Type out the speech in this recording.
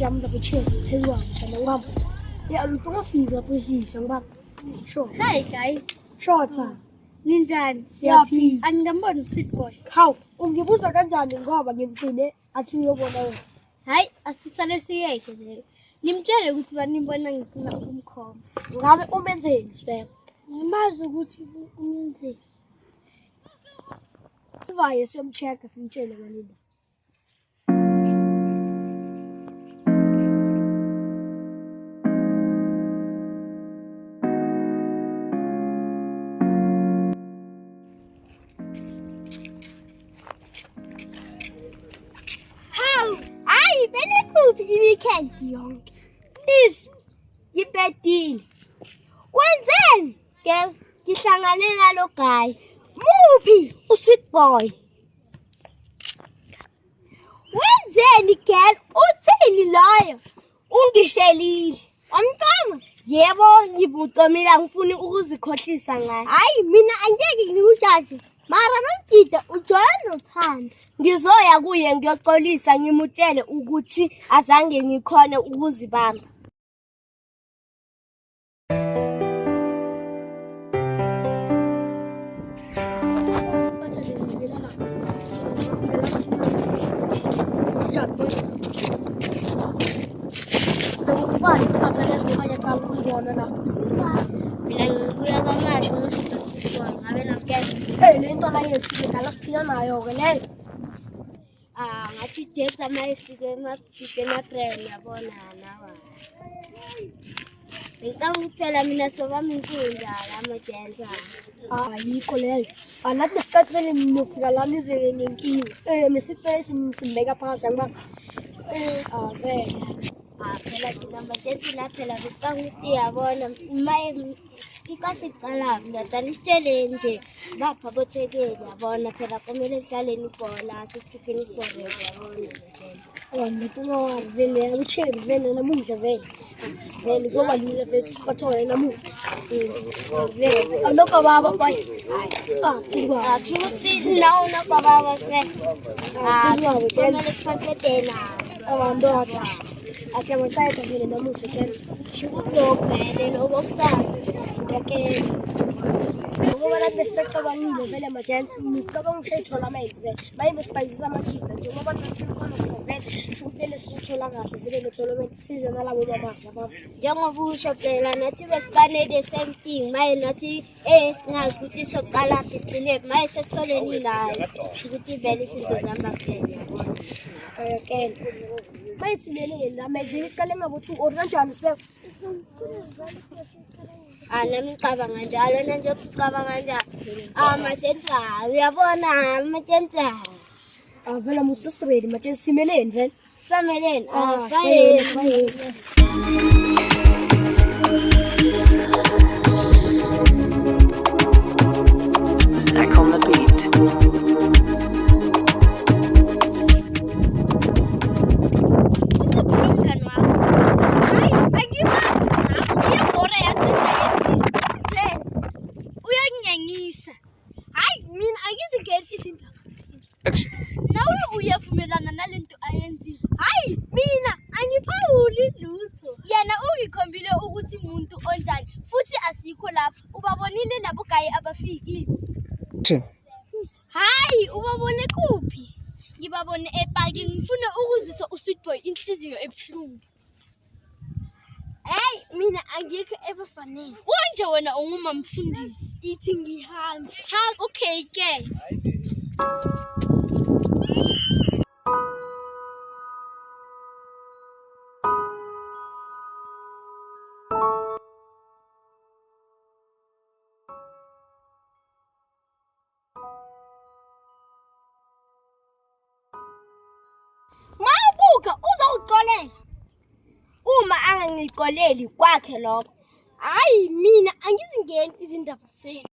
jam double check his one and one. Yeah, look at the position, but sure. Hi guys, Short, sir. Ninjan, Yeah, please. and the modern fit boy. How? You put a gun and go up again today at you over. Hi, assistant CA today. Nimjele ukuthi banibona ngifuna umkhomba. Ngabe umenzeni sibek? Ngimazi ukuthi umenzeni. Vaye siyomcheck simtshele kanini. Hayi benekuphi i-weekend yonke. Please, ngibhedile. Wenzeni? Girl, ngihlangane nalo guy. Muphi u-sweet boy? Wenzeni girl? Uthini loyo? Ungishelile. Amcama? Yebo, ngibucamile angifuni ukuzikhohlisa ngaye. Hayi mina angeke ngikujaje. Mara nangida ujola nothando. Ngizoya kuye ngiyoxolisa ngimutshele ukuthi azange ngikhone ukuzibamba. Mina ngibuya kamasho ngifika sibona ngabe nakukela. Lento la yethu ngidala siphila nayo ke leyo. Ngathi date amayifike emabrand yabona nawa. Ngicanga kuphela mina sobami inkunjala amajenza. Ayikho leyo. Anathi nesiqathi vele nofika la nize nenkinga. Mesifike simbeka phakathi ngoba vele. Phela thina majenzi la phela ngicanga ukuthi yabona maye ikasicala ngadala isitshele nje bapha bothekeli yabona phela kumele sidlaleni ibhola sisikhiphe ibhola yabona. Ngifuna vele ucheck vele namuhla vele. Vele ngoba lula vele sibathole namuhla. Vele alokho baba bayi. Akuthi nawo nababa se. Kumele sifake tena. Ndoda. Asiyamthatha vele namuhla kenza. Shukubhele lokusana. Okay. Ngoba la besicabangile vele emergency nisicabanga ukuthi tournament vele mayibe sibhayizisa amakhida njengoba nathi khona vele shukele sithola kahle zibe le tournament size nalabo bamadla baba njengoba usho phela nathi besibane the same thing maye nathi singazi ukuthi soqala phi sicine maye sesitholeni layo ukuthi vele izinto zihamba phela okay mayisilele la manje iqale ngabothi oranjani sibe nami ngicabanga njalo nanje ukucabanga njalo majenza uyabona amajenza vele musisiredi manje simeleni vele sameleni sibayeni Zach on the beat. Nawe uyavumelana nalento ayenzi. Hayi mina angiphawuli lutho. Yena ungikhombile ukuthi umuntu onjani futhi asikho lapha. Ubabonile labo guy abafikile. Hayi ubabone kuphi? Ngibabone eparking ngifuna ukuziswa usweet boy inhliziyo ebuhlungu. Hey mina angikho ebafanele. Konje wena unguma mfundisi. Ithi ngihamba. Ha okay ke. Mawubuka uzowuxolela. Uma angangiqoleli kwakhe lokho. Hayi mina angizingeni izindaba zenu.